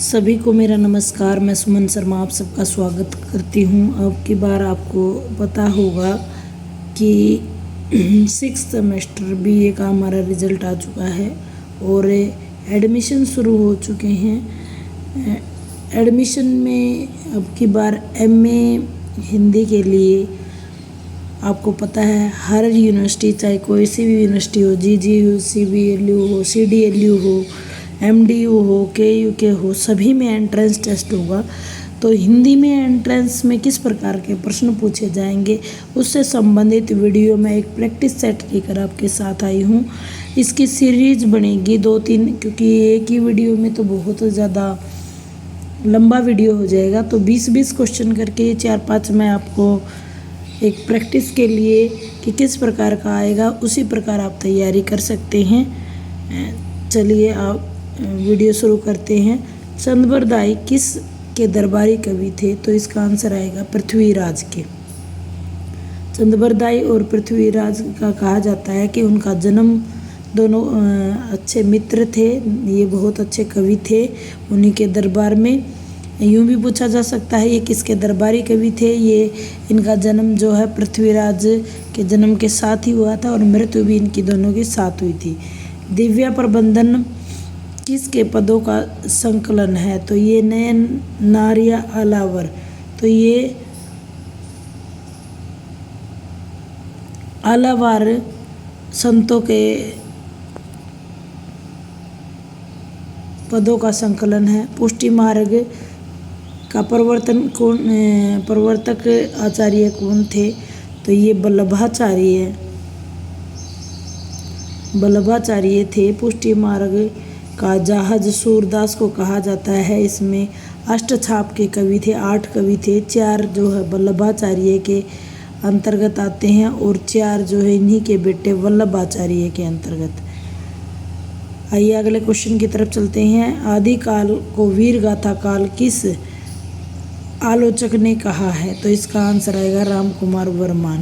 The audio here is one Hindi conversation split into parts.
सभी को मेरा नमस्कार। मैं सुमन शर्मा आप सबका स्वागत करती हूँ। अब की बार आपको पता होगा कि सिक्स सेमेस्टर बीए का हमारा रिज़ल्ट आ चुका है और एडमिशन शुरू हो चुके हैं। एडमिशन में अब की बार एमए हिंदी के लिए आपको पता है हर यूनिवर्सिटी, चाहे कोई सी भी यूनिवर्सिटी हो, जीजी हो, सीबीएलयू हो, सीडीएलयू हो, एमडीयू हो, केयूके हो, सभी में एंट्रेंस टेस्ट होगा। तो हिंदी में एंट्रेंस में किस प्रकार के प्रश्न पूछे जाएंगे उससे संबंधित वीडियो में एक प्रैक्टिस सेट लेकर आपके साथ आई हूँ। इसकी सीरीज बनेगी 2-3, क्योंकि एक ही वीडियो में तो बहुत ज़्यादा लंबा वीडियो हो जाएगा। तो 20-20 क्वेश्चन करके 4-5 मैं आपको एक प्रैक्टिस के लिए कि किस प्रकार का आएगा उसी प्रकार आप तैयारी कर सकते हैं। चलिए आप वीडियो शुरू करते हैं। चंद्रबरदाई किस के दरबारी कवि थे? तो इसका आंसर आएगा पृथ्वीराज के। चंद्रबरदाई और पृथ्वीराज का कहा जाता है कि उनका जन्म दोनों अच्छे मित्र थे। ये बहुत अच्छे कवि थे। उन्हीं के दरबार में यूँ भी पूछा जा सकता है ये किसके दरबारी कवि थे। ये इनका जन्म जो है पृथ्वीराज के जन्म के साथ ही हुआ था और मृत्यु भी इनकी दोनों के साथ हुई थी। दिव्या प्रबंधन किसके पदों का संकलन है? तो ये नयन नारिया अलावर। तो ये अलावार संतों के पदों का संकलन है। पुष्टि मार्ग का प्रवर्तक आचार्य कौन थे? तो ये वल्लभाचार्य थे। पुष्टि मार्ग का जहाज सूरदास को कहा जाता है। इसमें अष्टछाप के कवि थे, 8 कवि थे। 4 जो है वल्लभाचार्य के अंतर्गत आते हैं और 4 जो है इन्हीं के बेटे वल्लभाचार्य के अंतर्गत। आइए अगले क्वेश्चन की तरफ चलते हैं। आदिकाल को वीर गाथा काल किस आलोचक ने कहा है? तो इसका आंसर आएगा राम कुमार वर्मा।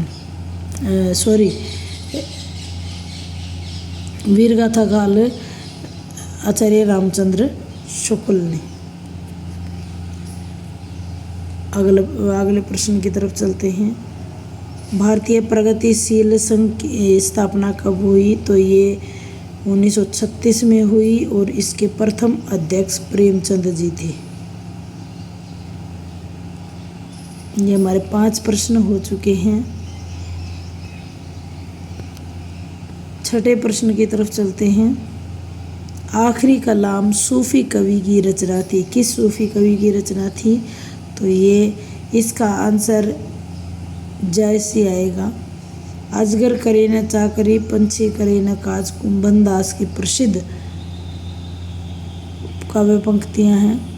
वीर गाथा काल आचार्य रामचंद्र शुक्ल ने। अगले प्रश्न की तरफ चलते हैं। भारतीय प्रगतिशील संघ की स्थापना कब हुई? तो ये 1936 में हुई और इसके प्रथम अध्यक्ष प्रेमचंद जी थे। ये हमारे 5 प्रश्न हो चुके हैं। छठे प्रश्न की तरफ चलते हैं। आखिरी कलाम सूफी कवि की रचना थी। किस सूफी कवि की रचना थी? तो ये इसका आंसर जैसे आएगा। अजगर करे न चाकरी, पंछी करे न काज, कुंभन दास की प्रसिद्ध काव्य पंक्तियां हैं।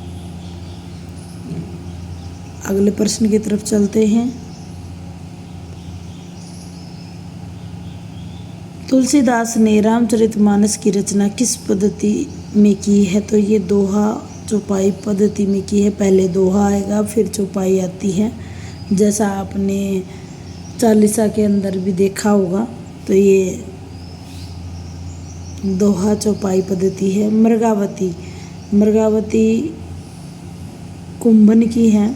अगले प्रश्न की तरफ चलते हैं। तुलसीदास ने रामचरितमानस की रचना किस पद्धति में की है? तो ये दोहा चौपाई पद्धति में की है। पहले दोहा आएगा फिर चौपाई आती है, जैसा आपने चालीसा के अंदर भी देखा होगा। तो ये दोहा चौपाई पद्धति है। मृगावती कुंभन की है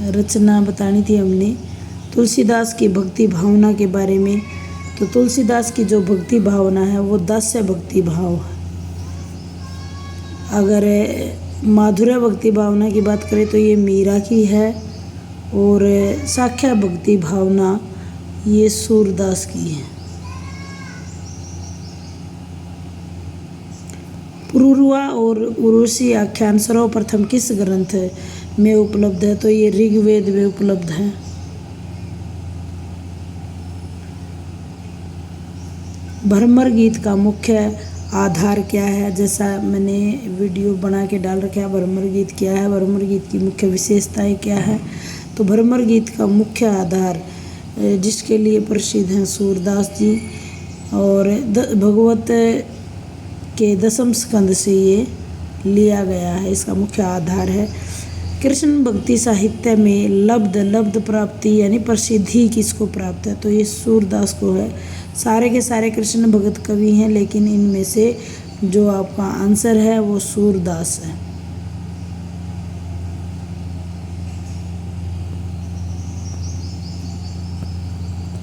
रचना बतानी थी हमने। तुलसीदास की भक्ति भावना के बारे में, तो तुलसीदास की जो भक्ति भावना है वो दास्य भक्ति भाव है। अगर माधुर्य भक्ति भावना की बात करें तो ये मीरा की है और साख्या भक्ति भावना ये सूरदास की है। पुरुरवा और उर्वशी आख्यान सर्वप्रथम किस ग्रंथ में उपलब्ध है? तो ये ऋग्वेद में उपलब्ध है। भ्रमर गीत का मुख्य आधार क्या है? जैसा मैंने वीडियो बना के डाल रखा है। भ्रमर गीत क्या है, भ्रमर गीत की मुख्य विशेषताएं क्या है? तो भ्रमर गीत का मुख्य आधार जिसके लिए प्रसिद्ध हैं सूरदास जी, और भगवत के 10वें स्कंद से ये लिया गया है, इसका मुख्य आधार है। कृष्ण भक्ति साहित्य में लब्ध प्राप्ति यानी प्रसिद्धि किसको प्राप्त है, तो ये सूरदास को है। सारे के सारे कृष्ण भक्त कवि हैं, लेकिन इनमें से जो आपका आंसर है वो सूरदास है।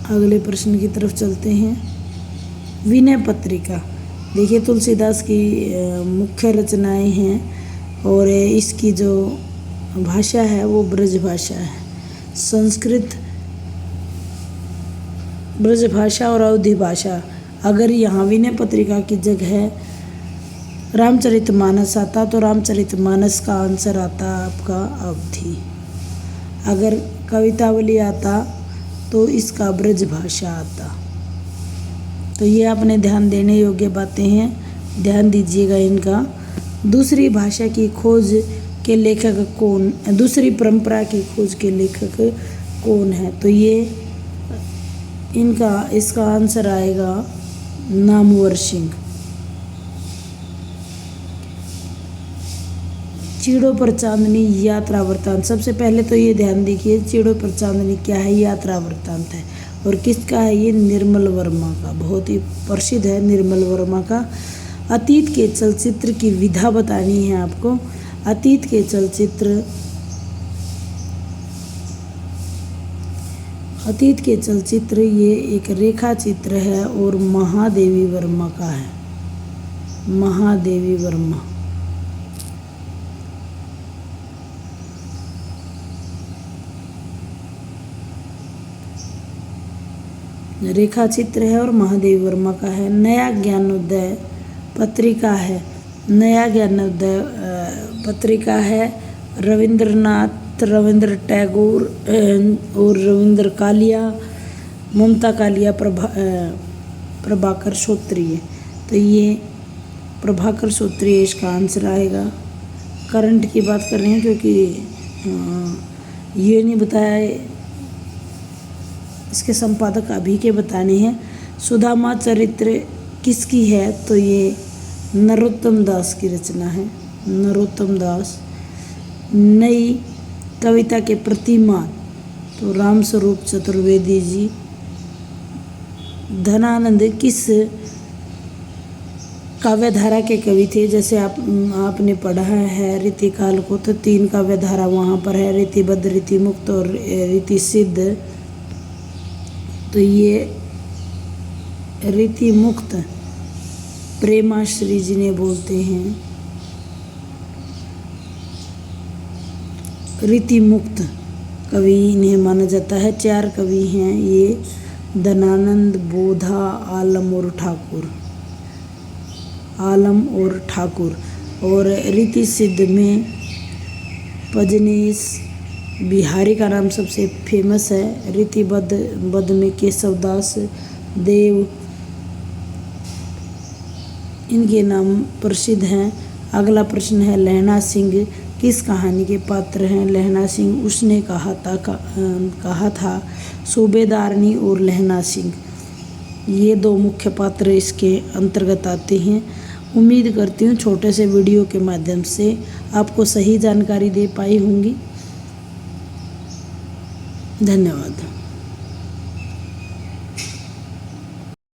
अगले प्रश्न की तरफ चलते हैं। विनय पत्रिका, देखिए तुलसीदास की मुख्य रचनाएं हैं और इसकी जो भाषा है वो ब्रज भाषा है। संस्कृत, ब्रज भाषा और अवधी भाषा। अगर यहाँ विनय पत्रिका की जगह रामचरितमानस आता तो रामचरितमानस का आंसर आता आपका अवधी। अगर कवितावली आता तो इसका ब्रज भाषा आता। तो ये आपने ध्यान देने योग्य बातें हैं, ध्यान दीजिएगा इनका। दूसरी भाषा की खोज के लेखक कौन, दूसरी परंपरा की खोज के लेखक कौन है, तो ये इसका आंसर आएगा नामवर सिंह। चीड़ों पर चांदनी यात्रा वृत्तांत, सबसे पहले तो ये ध्यान देखिए चीड़ों पर चांदनी क्या है, यात्रा वृत्तांत है। और किसका है ये, निर्मल वर्मा का, बहुत ही प्रसिद्ध है निर्मल वर्मा का। अतीत के चलचित्र की विधा बतानी है आपको। अतीत के चलचित्र ये एक रेखा चित्र है और महादेवी वर्मा का है, महादेवी वर्मा। रेखा चित्र है और महादेवी वर्मा का है। नया ज्ञानोदय पत्रिका है, नया ज्ञानोदय पत्रिका है रविंद्रनाथ, रविंद्र टैगोर और रविंद्र कालिया, ममता कालिया, प्रभाकर सूत्रीय। तो ये प्रभाकर सूत्रीय इसका आंसर आएगा। करंट की बात कर रहे हैं क्योंकि ये नहीं बताया, इसके संपादक अभी के बताने हैं। सुदामा चरित्र किसकी है, तो ये नरोत्तम दास की रचना है, नरोत्तम दास। नई कविता के प्रतिमान, तो रामस्वरूप चतुर्वेदी जी। धनानंद किस काव्यधारा के कवि थे, जैसे आपने पढ़ा है रीतिकाल को, तो 3 काव्यधारा वहाँ पर है, रीतिबद्ध, रीतिमुक्त और रीतिसिद्ध। तो ये रीतिमुक्त प्रेमाश्री जी ने बोलते हैं, रीतिमुक्त कवि इन्हें माना जाता है। 4 कवि हैं ये, धनानंद, बोधा, आलम और ठाकुर, आलम और ठाकुर। और रीति सिद्ध में पजनेश बिहारी का नाम सबसे फेमस है। रीतिबद्ध में केशवदास, देव, इनके नाम प्रसिद्ध हैं। अगला प्रश्न है लहना सिंह किस कहानी के पात्र हैं। लहना सिंह, उसने कहा था सूबेदारनी और लहना सिंह, ये 2 मुख्य पात्र इसके अंतर्गत आते हैं। उम्मीद करती हूँ छोटे से वीडियो के माध्यम से आपको सही जानकारी दे पाई होंगी। धन्यवाद।